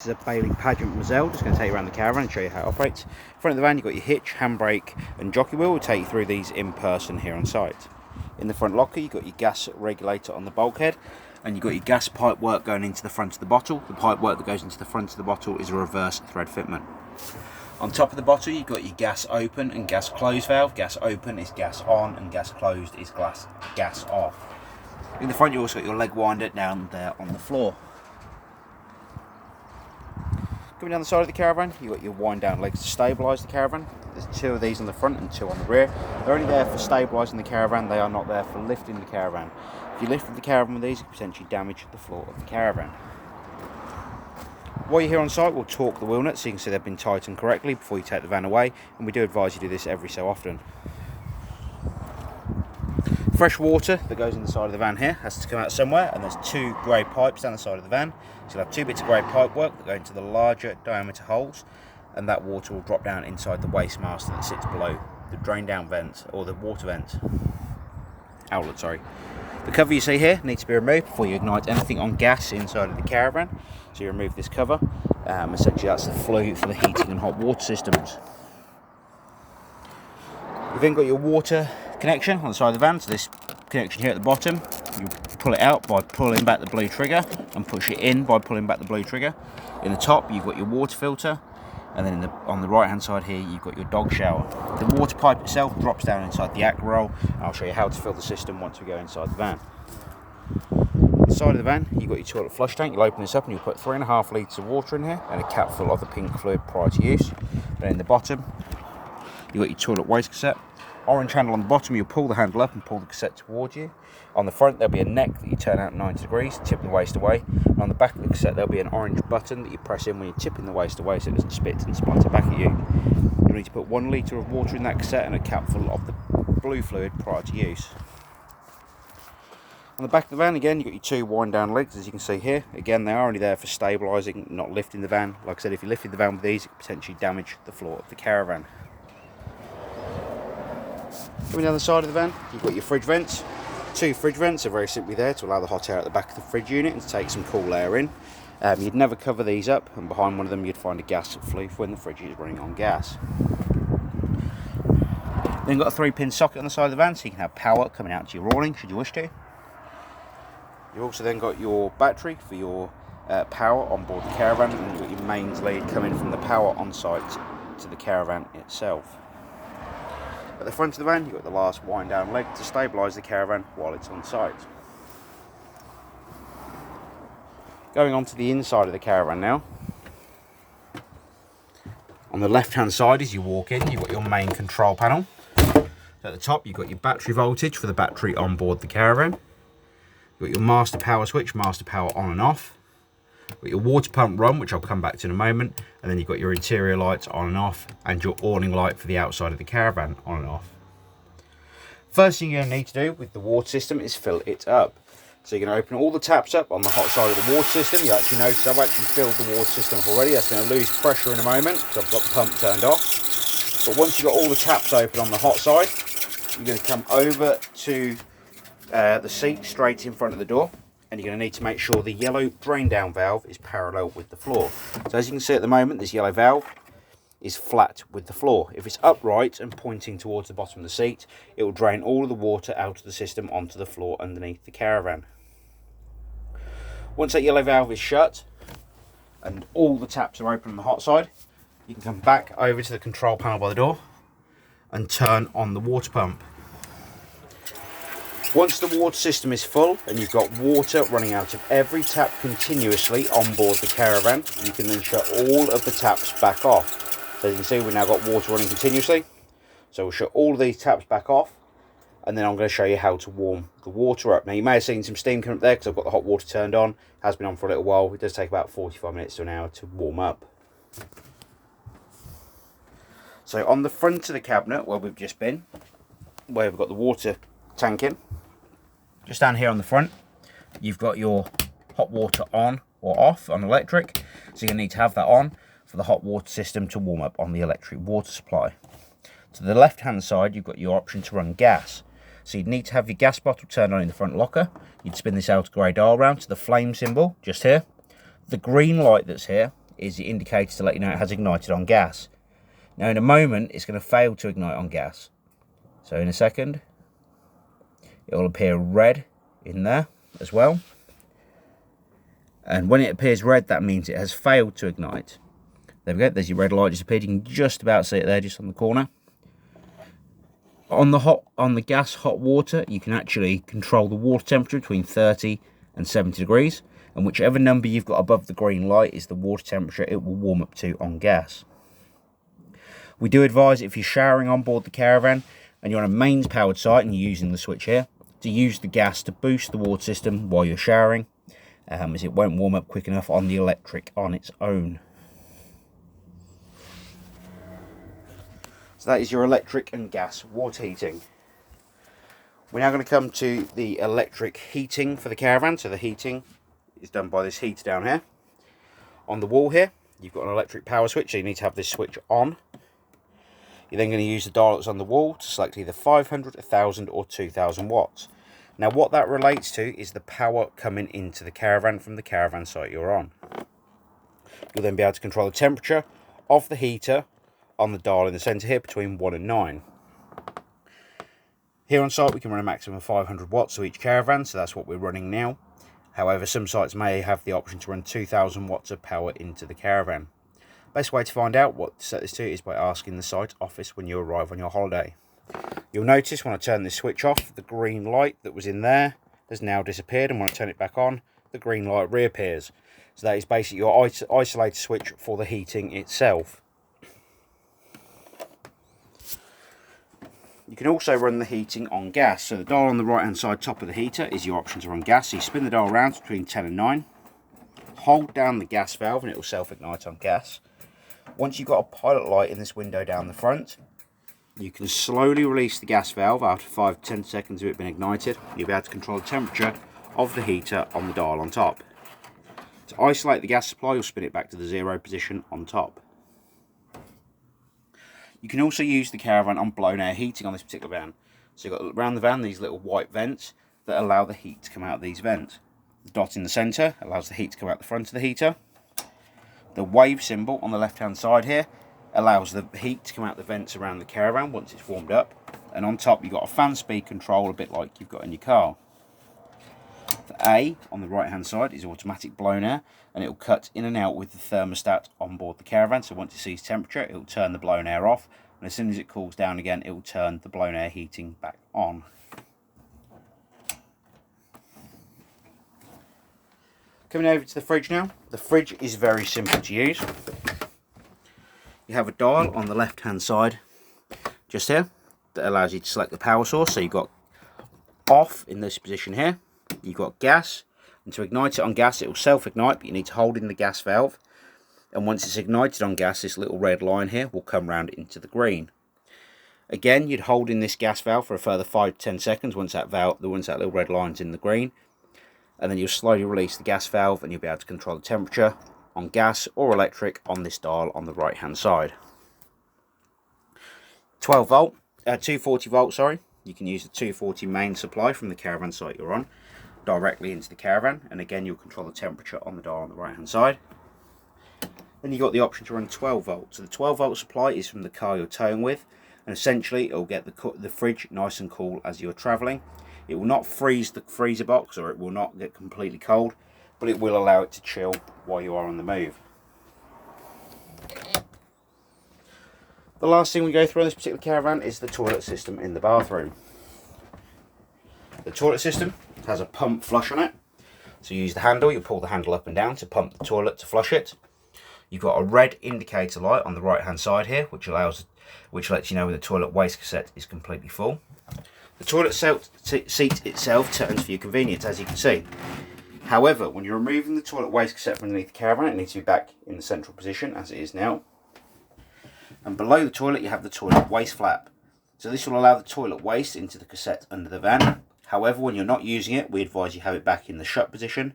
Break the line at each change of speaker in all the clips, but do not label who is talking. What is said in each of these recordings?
This is a Bailey Pageant Mazel. Just going to take you around the caravan and show you how it operates. In front of the van, you've got your hitch, handbrake and jockey wheel. We'll take you through these in person here on site. In the front locker, you've got your gas regulator on the bulkhead, and you've got your gas pipe work going into the front of the bottle. The pipe work that goes into the front of the bottle is a reverse thread fitment. On top of the bottle, you've got your gas open and gas close valve. Gas open is gas on and gas closed is gas off. In the front, you also got your leg winder down there on the floor. Coming down the side of the caravan, you've got your wind down legs to stabilise the caravan. There's two of these on the front and two on the rear. They're only there for stabilising the caravan, they are not there for lifting the caravan. If you lifted the caravan with these, you could potentially damage the floor of the caravan. While you're here on site, we'll torque the wheel nuts so you can see they've been tightened correctly before you take the van away, and we do advise you do this every so often. Fresh water that goes in the side of the van here has to come out somewhere, and there's two grey pipes down the side of the van. So you'll have two bits of grey pipe work that go into the larger diameter holes, and that water will drop down inside the waste master that sits below the drain down vent, or the water vent outlet, sorry. The cover you see here needs to be removed before you ignite anything on gas inside of the caravan. So you remove this cover. Essentially that's the flue for the heating and hot water systems. You've then got your water connection on the side of the van, so this connection here at the bottom, you pull it out by pulling back the blue trigger and push it in by pulling back the blue trigger. In the top you've got your water filter, and then on the right hand side here you've got your dog shower. The water pipe itself drops down inside the aqua roll, and I'll show you how to fill the system once we go inside the van. Inside of the van you've got your toilet flush tank. You'll open this up and you'll put 3.5 litres of water in here and a cap full of the pink fluid prior to use. Then in the bottom you've got your toilet waste cassette. Orange handle on the bottom, you'll pull the handle up and pull the cassette towards you. On the front there'll be a neck that you turn out 90 degrees, tip the waste away. And on the back of the cassette there'll be an orange button that you press in when you're tipping the waste away so it doesn't spit and splatter back at you. You'll need to put 1 litre of water in that cassette and a cap full of the blue fluid prior to use. On the back of the van again, you've got your two wind down legs, as you can see here. Again, they are only there for stabilising, not lifting the van. Like I said, if you lifted the van with these, it could potentially damage the floor of the caravan. Coming down the side of the van, you've got your fridge vents. Two fridge vents are very simply there to allow the hot air at the back of the fridge unit and to take some cool air in. You'd never cover these up, and behind one of them you'd find a gas flue when the fridge is running on gas. Then got a 3-pin socket on the side of the van so you can have power coming out to your awning should you wish to. You've also then got your battery for your power on board the caravan, and you've got your mains lead coming from the power on site to the caravan itself. At the front of the van, you've got the last wind down leg to stabilise the caravan while it's on site. Going on to the inside of the caravan now. On the left hand side as you walk in, you've got your main control panel. At the top you've got your battery voltage for the battery on board the caravan. You've got your master power switch, master power on and off. You've got your water pump run, which I'll come back to in a moment, and then you've got your interior lights on and off, and your awning light for the outside of the caravan on and off. First thing you're going to need to do with the water system is fill it up. So you're going to open all the taps up on the hot side of the water system. You actually notice I've actually filled the water system up already. That's going to lose pressure in a moment because I've got the pump turned off. But once you've got all the taps open on the hot side, you're going to come over to the seat straight in front of the door, and you're going to need to make sure the yellow drain down valve is parallel with the floor. So as you can see at the moment, this yellow valve is flat with the floor. If it's upright and pointing towards the bottom of the seat, it will drain all of the water out of the system onto the floor underneath the caravan. Once that yellow valve is shut and all the taps are open on the hot side, you can come back over to the control panel by the door and turn on the water pump. Once the water system is full and you've got water running out of every tap continuously on board the caravan, you can then shut all of the taps back off. So as you can see, we've now got water running continuously. So we'll shut all of these taps back off, and then I'm going to show you how to warm the water up. Now you may have seen some steam come up there because I've got the hot water turned on. It has been on for a little while. It does take about 45 minutes to an hour to warm up. So on the front of the cabinet where we've just been, where we've got the water tank in, just down here on the front, you've got your hot water on or off on electric. So you need to have that on for the hot water system to warm up on the electric water supply. To the left hand side, you've got your option to run gas. So you'd need to have your gas bottle turned on in the front locker. You'd spin this outer grey dial round to the flame symbol just here. The green light that's here is the indicator to let you know it has ignited on gas. Now in a moment it's going to fail to ignite on gas. So in a second it will appear red in there as well. And when it appears red, that means it has failed to ignite. There we go, there's your red light just appeared. You can just about see it there, just on the corner. On the gas hot water, you can actually control the water temperature between 30 and 70 degrees. And whichever number you've got above the green light is the water temperature it will warm up to on gas. We do advise if you're showering on board the caravan and you're on a mains powered site and you're using the switch here, to use the gas to boost the water system while you're showering, as it won't warm up quick enough on the electric on its own. So that is your electric and gas water heating. We're now going to come to the electric heating for the caravan. So the heating is done by this heater down here. On the wall here, you've got an electric power switch, so you need to have this switch on. You're then going to use the dial that's on the wall to select either 500, 1000 or 2000 watts. Now what that relates to is the power coming into the caravan from the caravan site you're on. You'll then be able to control the temperature of the heater on the dial in the centre here between 1 and 9. Here on site we can run a maximum of 500 watts to each caravan, so that's what we're running now. However, some sites may have the option to run 2000 watts of power into the caravan. Best way to find out what to set this to is by asking the site office when you arrive on your holiday. You'll notice when I turn this switch off, the green light that was in there has now disappeared, and when I turn it back on, the green light reappears. So that is basically your isolated switch for the heating itself. You can also run the heating on gas. So the dial on the right hand side top of the heater is your option to run gas. So you spin the dial around between 10 and 9, hold down the gas valve and it will self-ignite on gas. Once you've got a pilot light in this window down the front, you can slowly release the gas valve after 5-10 seconds of it being ignited. You'll be able to control the temperature of the heater on the dial on top. To isolate the gas supply, you'll spin it back to the 0 position on top. You can also use the caravan on blown air heating on this particular van. So you've got around the van these little white vents that allow the heat to come out of these vents. The dot in the centre allows the heat to come out the front of the heater. The wave symbol on the left hand side here allows the heat to come out the vents around the caravan once it's warmed up. And on top you've got a fan speed control, a bit like you've got in your car. The A on the right hand side is automatic blown air, and it will cut in and out with the thermostat on board the caravan. So once it sees temperature, it will turn the blown air off, and as soon as it cools down again, it will turn the blown air heating back on. Coming over to the fridge now. The fridge is very simple to use. You have a dial on the left hand side just here that allows you to select the power source. So you've got off in this position here, you've got gas, and to ignite it on gas it will self-ignite, but you need to hold in the gas valve, and once it's ignited on gas this little red line here will come round into the green. Again, you'd hold in this gas valve for a further 5-10 seconds once that little red line's in the green, and then you'll slowly release the gas valve and you'll be able to control the temperature on gas or electric on this dial on the right hand side. 240 volt, sorry. You can use the 240 main supply from the caravan site you're on directly into the caravan, and again you'll control the temperature on the dial on the right hand side. Then you've got the option to run 12 volts. So the 12 volt supply is from the car you're towing with, and essentially it will get the fridge nice and cool as you're travelling. It will not freeze the freezer box, or it will not get completely cold, but it will allow it to chill while you are on the move. The last thing we go through on this particular caravan is the toilet system in the bathroom. The toilet system has a pump flush on it. So you use the handle, you pull the handle up and down to pump the toilet to flush it. You've got a red indicator light on the right hand side here, which lets you know when the toilet waste cassette is completely full. The toilet seat itself turns for your convenience, as you can see. However, when you're removing the toilet waste cassette from underneath the caravan, it needs to be back in the central position as it is now. And below the toilet you have the toilet waste flap. So this will allow the toilet waste into the cassette under the van. However, when you're not using it, we advise you have it back in the shut position.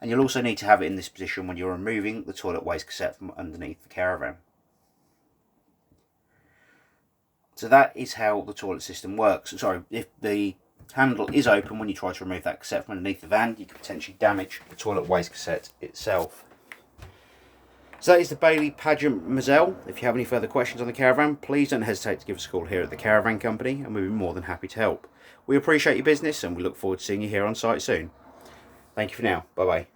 And you'll also need to have it in this position when you're removing the toilet waste cassette from underneath the caravan. So that is how the toilet system works. Sorry, if the handle is open when you try to remove that cassette from underneath the van, you could potentially damage the toilet waste cassette itself. So that is the Bailey Pageant Moselle. If you have any further questions on the caravan, please don't hesitate to give us a call here at the Caravan Company, and we'll be more than happy to help. We appreciate your business, and we look forward to seeing you here on site soon. Thank you for now. Bye bye.